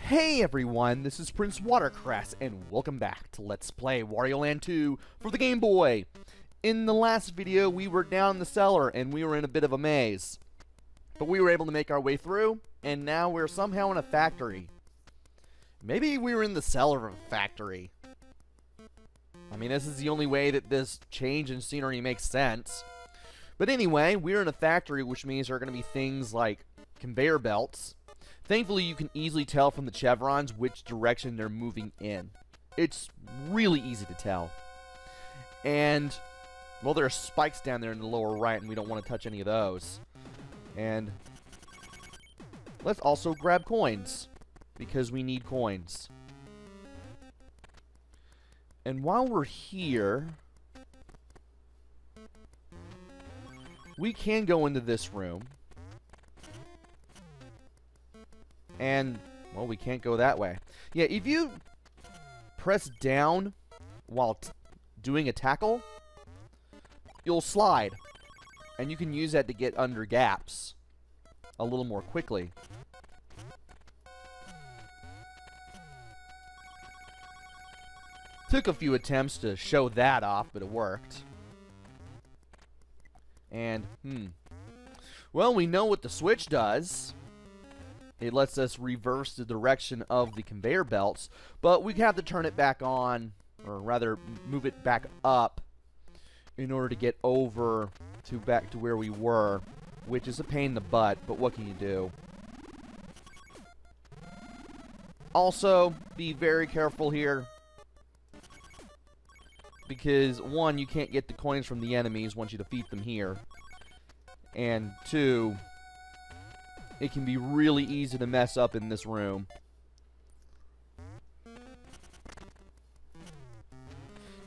Hey everyone, this is PrinceWatercress, and welcome back to Let's Play Wario Land 2 for the Game Boy. In the last video, we were down in the cellar, and we were in a bit of a maze. But we were able to make our way through, and now we're somehow in a factory. Maybe we were in the cellar of a factory. I mean, this is the only way that this change in scenery makes sense. But anyway, we're in a factory, which means there are going to be things like conveyor belts. Thankfully, you can easily tell from the chevrons which direction they're moving in. It's really easy to tell. And, well, there are spikes down there in the lower right, and we don't want to touch any of those. And let's also grab coins, because we need coins. And while we're here, we can go into this room. And, well, we can't go that way. Yeah, if you press down while doing a tackle, you'll slide. And you can use that to get under gaps a little more quickly. Took a few attempts to show that off, but it worked. And, well, we know what the switch does. It lets us reverse the direction of the conveyor belts, but we have to turn it back on, or rather move it back up in order to get over to back to where we were, which is a pain in the butt, but what can you do? Also, be very careful here, because one, you can't get the coins from the enemies once you defeat them here, and two, it can be really easy to mess up in this room.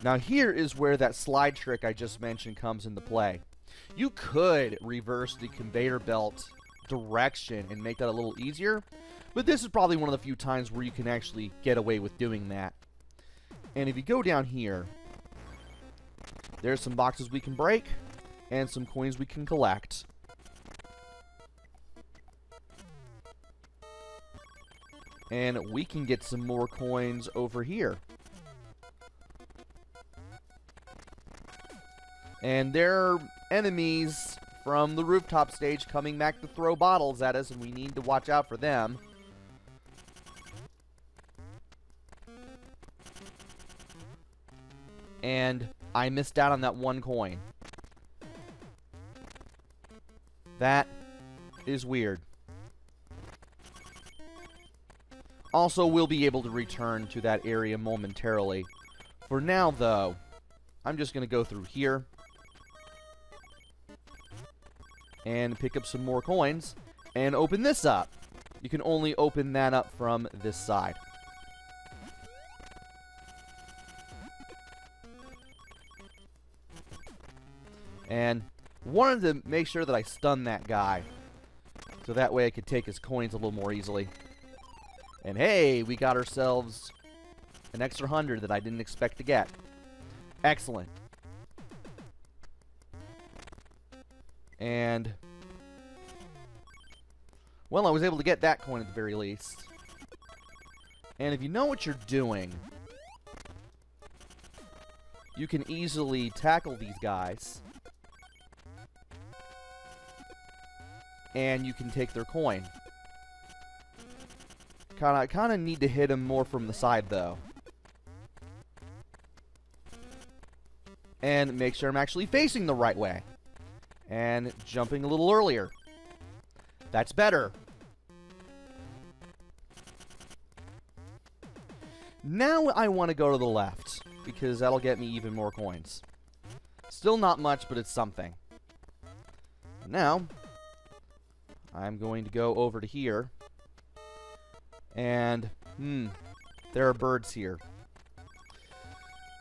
Now here is where that slide trick I just mentioned comes into play. You could reverse the conveyor belt direction and make that a little easier, but this is probably one of the few times where you can actually get away with doing that. And if you go down here, there's some boxes we can break and some coins we can collect. And we can get some more coins over here. And there are enemies from the rooftop stage coming back to throw bottles at us, and we need to watch out for them. And I missed out on that one coin. That is weird. Also, we'll be able to return to that area momentarily. For now, though, I'm just going to go through here and pick up some more coins and open this up. You can only open that up from this side. And wanted to make sure that I stun that guy, so that way I could take his coins a little more easily. And hey, we got ourselves an extra 100 that I didn't expect to get. Excellent. And, well, I was able to get that coin at the very least. And if you know what you're doing, you can easily tackle these guys. And you can take their coin. Kinda need to hit him more from the side, though. And make sure I'm actually facing the right way. And jumping a little earlier. That's better. Now I want to go to the left, because that'll get me even more coins. Still not much, but it's something. Now, I'm going to go over to here. And, there are birds here.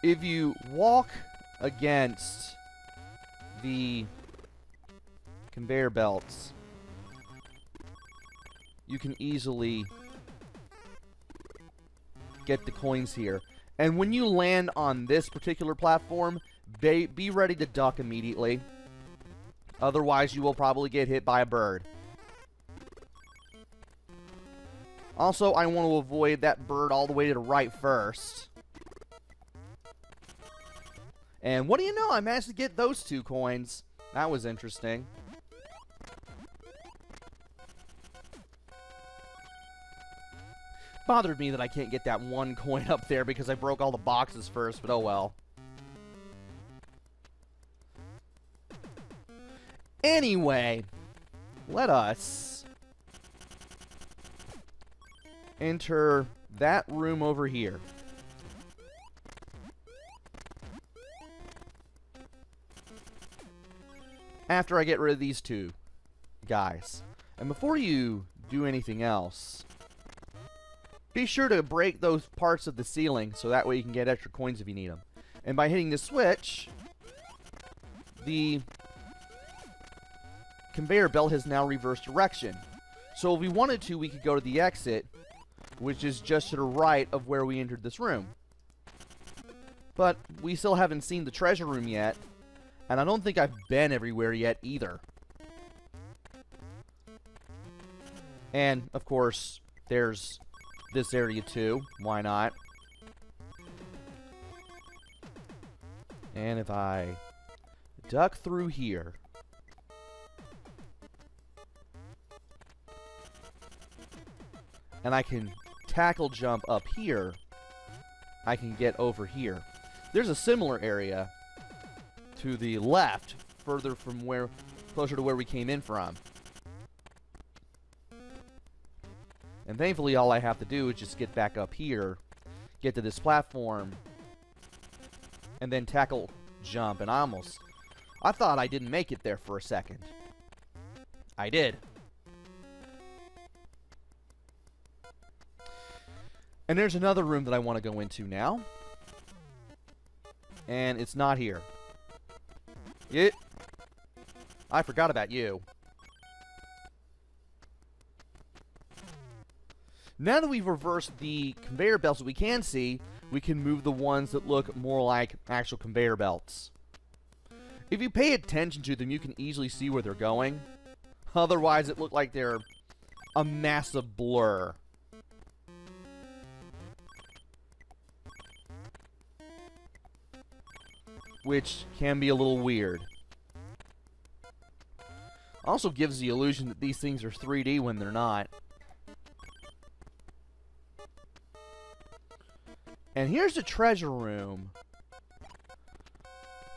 If you walk against the conveyor belts, you can easily get the coins here. And when you land on this particular platform, be ready to duck immediately. Otherwise, you will probably get hit by a bird. Also, I want to avoid that bird all the way to the right first. And what do you know? I managed to get those 2 coins. That was interesting. Bothered me that I can't get that 1 coin up there because I broke all the boxes first, but oh well. Anyway, let us enter that room over here. After I get rid of these 2 guys. And before you do anything else, be sure to break those parts of the ceiling so that way you can get extra coins if you need them. And by hitting the switch, the conveyor belt has now reversed direction. So if we wanted to, we could go to the exit, which is just to the right of where we entered this room. But we still haven't seen the treasure room yet, and I don't think I've been everywhere yet either. And, of course, there's this area too. Why not? And if I duck through here, and I can tackle jump up here, I can get over here. There's a similar area to the left, further from where, closer to where we came in from. And thankfully all I have to do is just get back up here, get to this platform, and then tackle jump. And I thought I didn't make it there for a second. I did. And there's another room that I want to go into now. And it's not here. I forgot about you. Now that we've reversed the conveyor belts that we can see, we can move the ones that look more like actual conveyor belts. If you pay attention to them, you can easily see where they're going. Otherwise, it looked like they're a massive blur. Which can be a little weird. Also gives the illusion that these things are 3D when they're not. And here's the treasure room.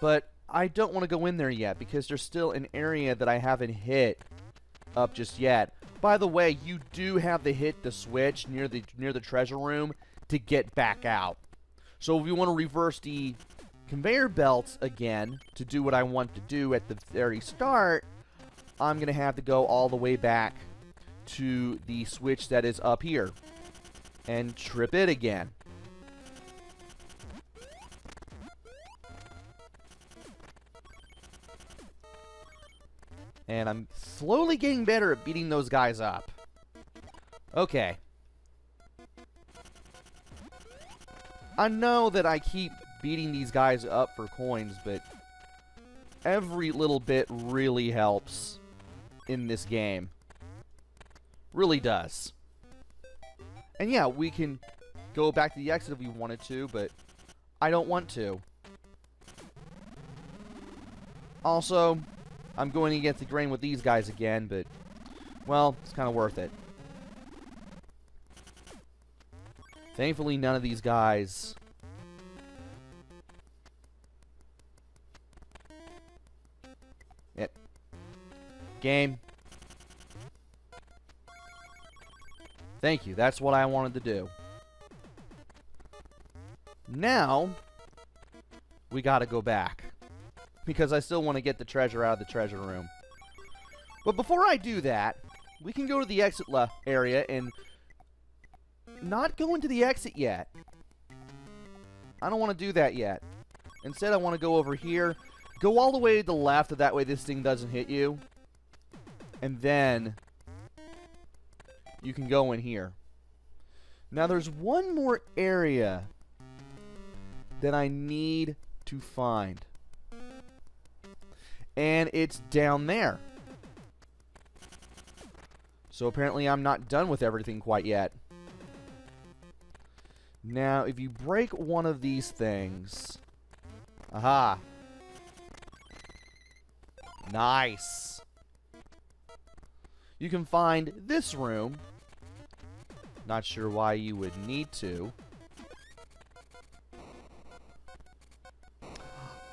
But I don't want to go in there yet because there's still an area that I haven't hit up just yet. By the way, you do have to hit the switch near the treasure room to get back out. So if you want to reverse the conveyor belts again to do what I want to do at the very start, I'm going to have to go all the way back to the switch that is up here and trip it again. And I'm slowly getting better at beating those guys up. Okay. I know that I keep beating these guys up for coins, but every little bit really helps in this game. Really does. And yeah, we can go back to the exit if we wanted to, but I don't want to. Also, I'm going against the grain with these guys again, but, well, it's kind of worth it. Thankfully, none of these guys... Yep. Game. Thank you. That's what I wanted to do. Now, we gotta go back. Because I still want to get the treasure out of the treasure room. But before I do that, we can go to the exit area and not go into the exit yet. I don't want to do that yet. Instead, I want to go over here, go all the way to the left, so that way this thing doesn't hit you. And then you can go in here. Now, there's one more area that I need to find. And it's down there. So apparently I'm not done with everything quite yet. Now, if you break one of these things... Aha! Nice! You can find this room. Not sure why you would need to.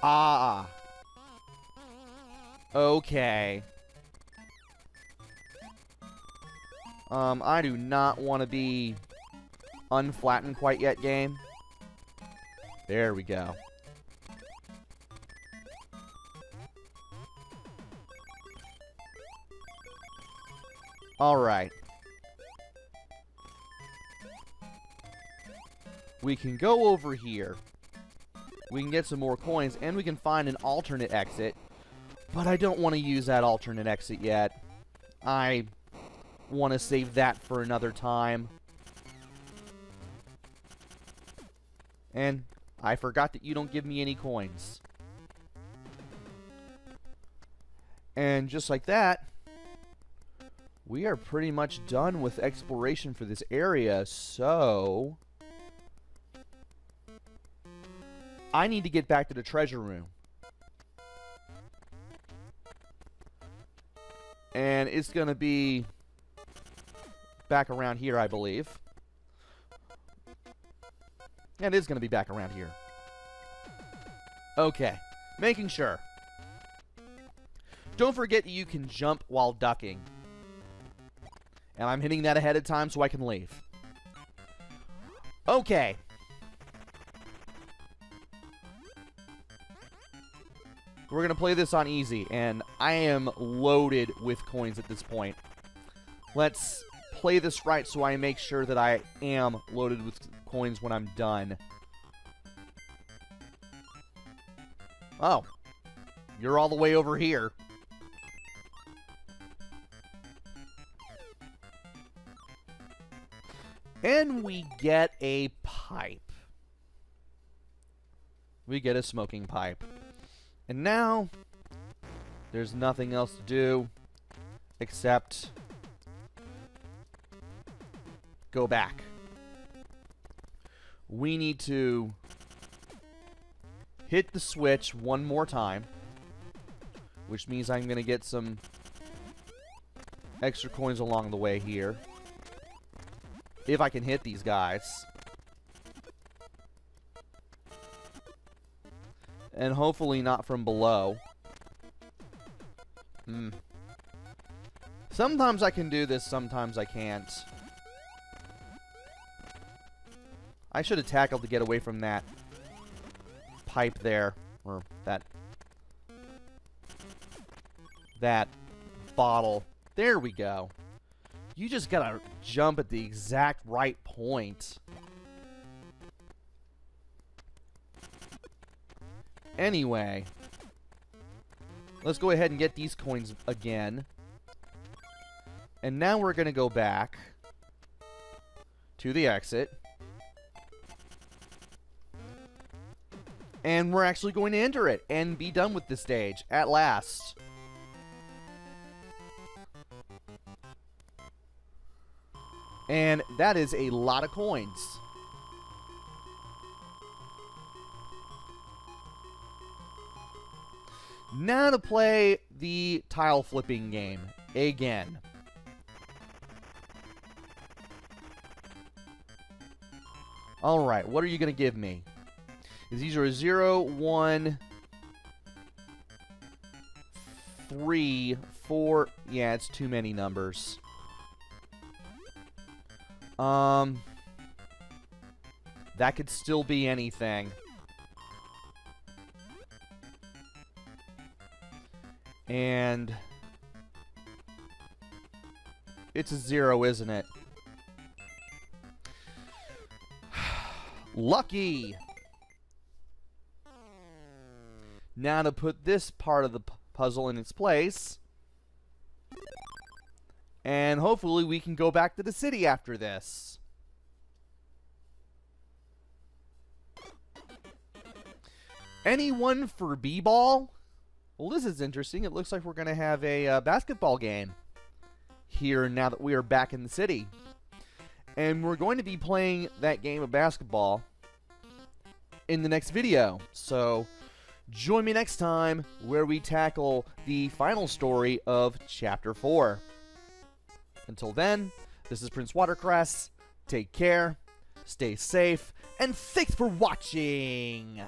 Ah! Okay. I do not want to be unflattened quite yet, game. There we go. Alright. We can go over here. We can get some more coins, and we can find an alternate exit. But I don't want to use that alternate exit yet. I want to save that for another time. And I forgot that you don't give me any coins. And just like that, we are pretty much done with exploration for this area, so... I need to get back to the treasure room. And it's going to be back around here, I believe. And it is going to be back around here. Okay. Making sure. Don't forget you can jump while ducking. And I'm hitting that ahead of time so I can leave. Okay. We're going to play this on easy, and I am loaded with coins at this point. Let's play this right so I make sure that I am loaded with coins when I'm done. Oh. You're all the way over here. And we get a pipe. We get a smoking pipe. And now, there's nothing else to do except go back. We need to hit the switch one more time, which means I'm going to get some extra coins along the way here. If I can hit these guys. And hopefully not from below. Sometimes I can do this, sometimes I can't. I should have tackled to get away from that pipe there. Or that bottle. There we go. You just gotta jump at the exact right point. Anyway, let's go ahead and get these coins again. And now we're going to go back to the exit. And we're actually going to enter it and be done with this stage at last. And that is a lot of coins. Now to play the tile flipping game again. Alright, what are you going to give me? Is these are a 0, 1, 3, 4. Yeah, it's too many numbers. That could still be anything. And it's a 0, isn't it? Lucky! Now to put this part of the puzzle in its place. And hopefully we can go back to the city after this. Anyone for b-ball? Well, this is interesting. It looks like we're going to have a basketball game here now that we are back in the city. And we're going to be playing that game of basketball in the next video. So join me next time where we tackle the final story of Chapter 4. Until then, this is PrinceWatercress. Take care, stay safe, and thanks for watching!